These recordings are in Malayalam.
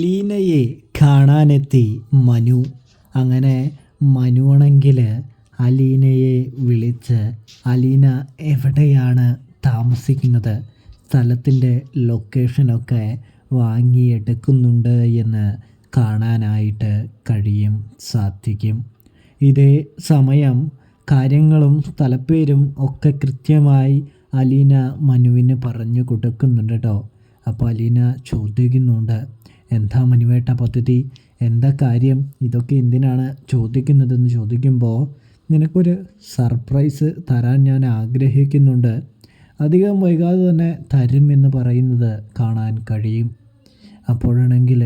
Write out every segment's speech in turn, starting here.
അലീനയെ കാണാനെത്തി മനു. അങ്ങനെ മനുവാണെങ്കിൽ അലീനയെ വിളിച്ച് അലീന എവിടെയാണ് താമസിക്കുന്നത്, സ്ഥലത്തിൻ്റെ ലൊക്കേഷനൊക്കെ വാങ്ങിയെടുക്കുന്നുണ്ട് എന്ന് കാണാനായിട്ട് സാധിക്കും. ഇതേ സമയം കാര്യങ്ങളും സ്ഥലപ്പേരും ഒക്കെ കൃത്യമായി അലീന മനുവിന് പറഞ്ഞു കൊടുക്കുന്നുണ്ട് കേട്ടോ. അപ്പോൾ അലീന ചോദിക്കുന്നുണ്ട്, എന്താ മനുവേട്ട പദ്ധതി, എന്താ കാര്യം, ഇതൊക്കെ എന്തിനാണ് ചോദിക്കുന്നതെന്ന് ചോദിക്കുമ്പോൾ, നിനക്കൊരു സർപ്രൈസ് തരാൻ ഞാൻ ആഗ്രഹിക്കുന്നുണ്ട്, അധികം വൈകാതെ തന്നെ തരുമെന്ന് പറയുന്നത് കാണാൻ കഴിയും. അപ്പോഴാണെങ്കിൽ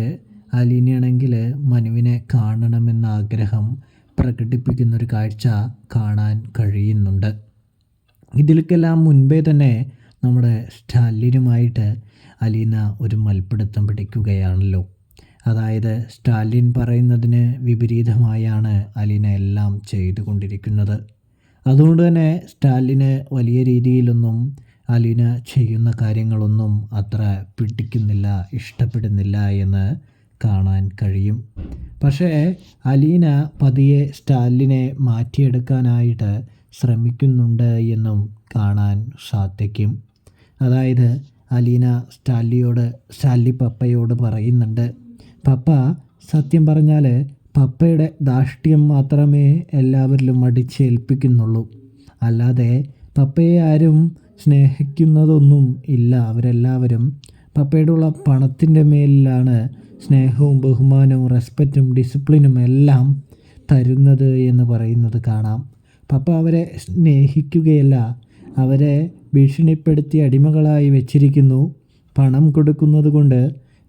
അലീനയാണെങ്കിൽ മനുവിനെ കാണണമെന്ന ആഗ്രഹം പ്രകടിപ്പിക്കുന്നൊരു കാഴ്ച കാണാൻ കഴിയുന്നുണ്ട്. ഇതിലേക്കെല്ലാം മുൻപേ തന്നെ നമ്മുടെ സ്റ്റാലിനുമായിട്ട് അലീന ഒരു മൽപ്പിടുത്തം പിടിക്കുകയാണല്ലോ. അതായത് സ്റ്റാലിൻ പറയുന്നതിന് വിപരീതമായാണ് അലീന എല്ലാം ചെയ്തുകൊണ്ടിരിക്കുന്നത്. അതുകൊണ്ട് തന്നെ സ്റ്റാലിന് വലിയ രീതിയിലൊന്നും അലീന ചെയ്യുന്ന കാര്യങ്ങളൊന്നും അത്ര പിടിക്കുന്നില്ല, ഇഷ്ടപ്പെടുന്നില്ല എന്ന് കാണാൻ കഴിയും. പക്ഷേ അലീന പതിയെ സ്റ്റാലിനെ മാറ്റിയെടുക്കാനായിട്ട് ശ്രമിക്കുന്നുണ്ട് എന്നും കാണാൻ സാധിക്കും. അതായത് അലീന സ്റ്റാലി പപ്പയോട് പറയുന്നുണ്ട്, പപ്പ സത്യം പറഞ്ഞാൽ പപ്പയുടെ ധാർഷ്ട്യം മാത്രമേ എല്ലാവരിലും അടിച്ചേൽപ്പിക്കുന്നുള്ളൂ, അല്ലാതെ പപ്പയെ ആരും സ്നേഹിക്കുന്നതൊന്നും ഇല്ല. അവരെല്ലാവരും പപ്പയോടുള്ള പണത്തിൻ്റെ മേലിലാണ് സ്നേഹവും ബഹുമാനവും റെസ്പെക്റ്റും ഡിസിപ്ലിനും എല്ലാം തരുന്നത് എന്ന് പറയുന്നത് കാണാം. പപ്പ അവരെ സ്നേഹിക്കുകയല്ല, അവരെ ഭീഷണിപ്പെടുത്തി അടിമകളായി വെച്ചിരിക്കുന്നു. പണം കൊടുക്കുന്നത് കൊണ്ട്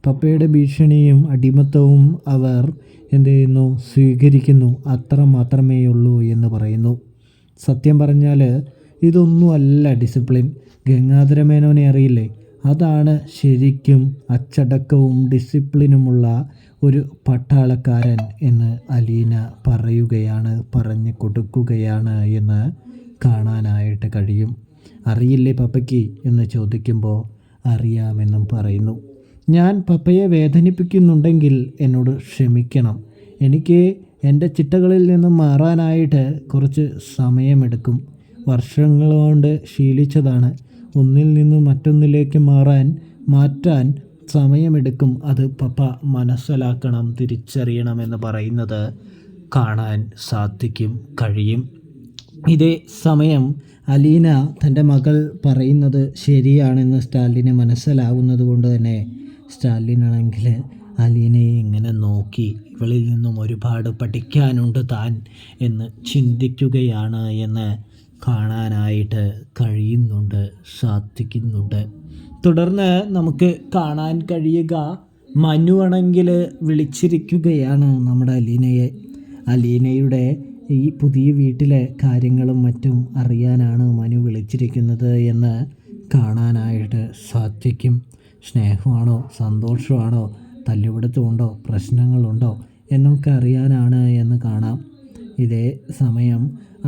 പപ്പയുടെ ഭീഷണിയും അടിമത്തവും അവർ എന്ത് ചെയ്യുന്നു, സ്വീകരിക്കുന്നു. അത്ര മാത്രമേ ഉള്ളൂ എന്ന് പറയുന്നു. സത്യം പറഞ്ഞാൽ ഇതൊന്നുമല്ല ഡിസിപ്ലിൻ. ഗംഗാധര മേനോനെ അറിയില്ലേ, അതാണ് ശരിക്കും അച്ചടക്കവും ഡിസിപ്ലിനുമുള്ള ഒരു പട്ടാളക്കാരൻ എന്ന് അലീന പറഞ്ഞു കൊടുക്കുകയാണ് എന്ന് കാണാനായിട്ട് കഴിയും. അറിയില്ലേ പപ്പയ്ക്ക് എന്ന് ചോദിക്കുമ്പോൾ അറിയാമെന്നും പറയുന്നു. ഞാൻ പപ്പയെ വേദനിപ്പിക്കുന്നുണ്ടെങ്കിൽ എന്നോട് ക്ഷമിക്കണം. എനിക്ക് എൻ്റെ ചിട്ടകളിൽ നിന്നും മാറാനായിട്ട് കുറച്ച് സമയമെടുക്കും. വർഷങ്ങൾ കൊണ്ട് ശീലിച്ചതാണ്. ഒന്നിൽ നിന്നും മറ്റൊന്നിലേക്ക് മാറ്റാൻ സമയമെടുക്കും. അത് പപ്പ മനസ്സിലാക്കണം, തിരിച്ചറിയണം എന്ന് പറയുന്നത് കാണാൻ കഴിയും. ഇതേ സമയം അലീന തൻ്റെ മകൾ പറയുന്നത് ശരിയാണെന്ന് സ്റ്റാലിന് മനസ്സിലാവുന്നത് കൊണ്ട് തന്നെ സ്റ്റാലിനാണെങ്കിൽ അലീനയെ ഇങ്ങനെ നോക്കി, ഇവളിൽ നിന്നും ഒരുപാട് പഠിക്കാനുണ്ട് താൻ എന്ന് ചിന്തിക്കുകയാണ് എന്ന് കാണാനായിട്ട് സാധിക്കുന്നുണ്ട്. തുടർന്ന് നമുക്ക് കാണാൻ കഴിയുക, മനു ആണെങ്കിൽ വിളിച്ചിരിക്കുകയാണ് നമ്മുടെ അലീനയെ. അലീനയുടെ ഈ പുതിയ വീട്ടിലെ കാര്യങ്ങളും മറ്റും അറിയാനാണ് മനു വിളിച്ചിരിക്കുന്നത് എന്ന് കാണാനായിട്ട് സാധിക്കും. സ്നേഹമാണോ സന്തോഷമാണോ തല്ലുപിടുത്തമുണ്ടോ പ്രശ്നങ്ങളുണ്ടോ എന്നൊക്കെ അറിയാനാണ് എന്ന് കാണാം. ഇതേ സമയം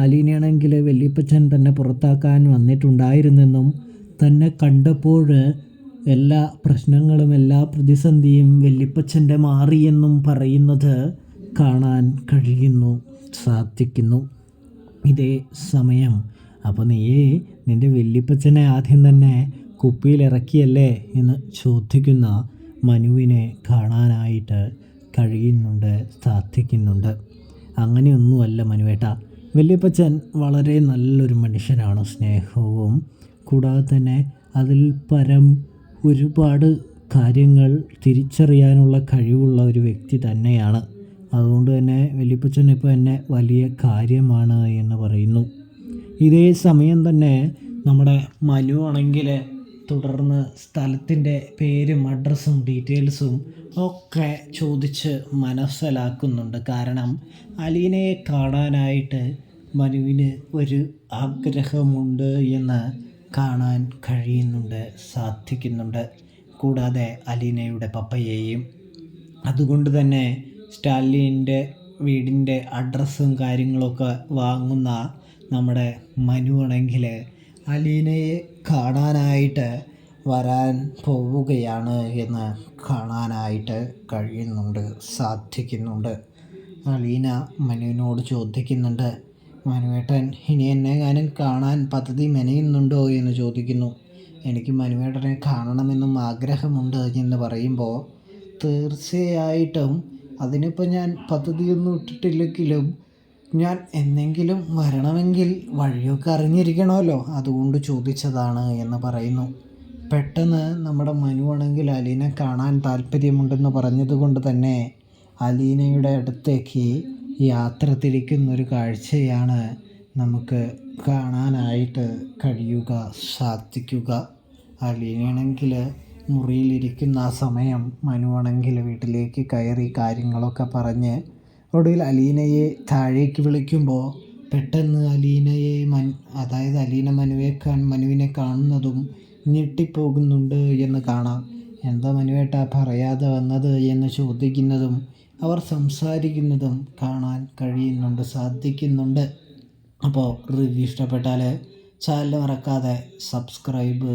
അലീനയാണെങ്കിൽ വല്യപ്പച്ചൻ തന്നെ പുറത്താക്കാൻ വന്നിട്ടുണ്ടായിരുന്നെന്നും തന്നെ കണ്ടപ്പോൾ എല്ലാ പ്രശ്നങ്ങളും എല്ലാ പ്രതിസന്ധിയും വല്യപ്പച്ചൻ്റെ മാറിയെന്നും പറയുന്നത് കാണാൻ സാധിക്കുന്നു. ഇതേ സമയം അപ്പോൾ നിൻ്റെ വല്യപ്പച്ചനെ ആദ്യം തന്നെ കുപ്പിയിലിറക്കിയല്ലേ എന്ന് ചോദിക്കുന്ന മനുവിനെ കാണാനായിട്ട് സാധിക്കുന്നുണ്ട്. അങ്ങനെയൊന്നുമല്ല മനുവേട്ട, വല്യപ്പച്ചൻ വളരെ നല്ലൊരു മനുഷ്യനാണ്. സ്നേഹവും കൂടാതെ തന്നെ അതിൽ പരം ഒരുപാട് കാര്യങ്ങൾ തിരിച്ചറിയാനുള്ള കഴിവുള്ള ഒരു വ്യക്തി തന്നെയാണ്. അതുകൊണ്ട് തന്നെ വല്യപ്പച്ചൻ ഇപ്പോൾ എന്നെ വലിയ കാര്യമാണ് എന്ന് പറയുന്നു. ഇതേ സമയം തന്നെ നമ്മുടെ മനു ആണെങ്കിൽ തുടർന്ന് സ്ഥലത്തിൻ്റെ പേരും അഡ്രസ്സും ഡീറ്റെയിൽസും ഒക്കെ ചോദിച്ച് മനസ്സിലാക്കുന്നുണ്ട്. കാരണം അലീനയെ കാണാനായിട്ട് മനുവിന് ഒരു ആഗ്രഹമുണ്ട് എന്ന് കാണാൻ സാധിക്കുന്നുണ്ട്. കൂടാതെ അലീനയുടെ പപ്പയെയും. അതുകൊണ്ട് തന്നെ സ്റ്റാലിൻ്റെ വീടിൻ്റെ അഡ്രസ്സും കാര്യങ്ങളൊക്കെ വാങ്ങുന്ന നമ്മുടെ മനു ആണെങ്കിൽ അലീനയെ കാണാനായിട്ട് വരാൻ പോവുകയാണ് എന്ന് കാണാനായിട്ട് സാധിക്കുന്നുണ്ട്. അലീന മനുവിനോട് ചോദിക്കുന്നുണ്ട്, മനുവേട്ടൻ ഇനി എന്നെങ്ങാനും കാണാൻ പദ്ധതി മെനയുന്നുണ്ടോ എന്ന് ചോദിക്കുന്നു. എനിക്ക് മനുവേട്ടനെ കാണണമെന്നും ആഗ്രഹമുണ്ട് എന്ന് പറയുമ്പോൾ, തീർച്ചയായിട്ടും അതിനിപ്പോൾ ഞാൻ പദ്ധതിയൊന്നും ഇട്ടിട്ടില്ലെങ്കിലും ഞാൻ എന്നെങ്കിലും വരണമെങ്കിൽ വഴിയൊക്കെ അറിഞ്ഞിരിക്കണമല്ലോ, അതുകൊണ്ട് ചോദിച്ചതാണ് എന്ന് പറയുന്നു. പെട്ടെന്ന് നമ്മുടെ മനുവാണെങ്കിൽ അലീനെ കാണാൻ താല്പര്യമുണ്ടെന്ന് പറഞ്ഞതുകൊണ്ട് തന്നെ അലീനയുടെ അടുത്തേക്ക് യാത്ര തിരിക്കുന്നൊരു കാഴ്ചയാണ് നമുക്ക് കാണാനായിട്ട് സാധിക്കുക. അലീനയാണെങ്കിൽ മുറിയിലിരിക്കുന്ന ആ സമയം മനുവാണെങ്കിൽ വീട്ടിലേക്ക് കയറി കാര്യങ്ങളൊക്കെ പറഞ്ഞ് ഒടുവിൽ അലീനയെ താഴേക്ക് വിളിക്കുമ്പോൾ പെട്ടെന്ന് അലീന മനുവിനെ കാണുന്നതും ഞെട്ടിപ്പോകുന്നുണ്ട് എന്ന് കാണാം. എന്താ മനുവേട്ടാ പറയാതെ വന്നത് എന്ന് ചോദിക്കുന്നതും അവർ സംസാരിക്കുന്നതും കാണാൻ സാധിക്കുന്നുണ്ട്. അപ്പോൾ റിവ്യൂ ഇഷ്ടപ്പെട്ടാൽ ചാനൽ മറക്കാതെ സബ്സ്ക്രൈബ്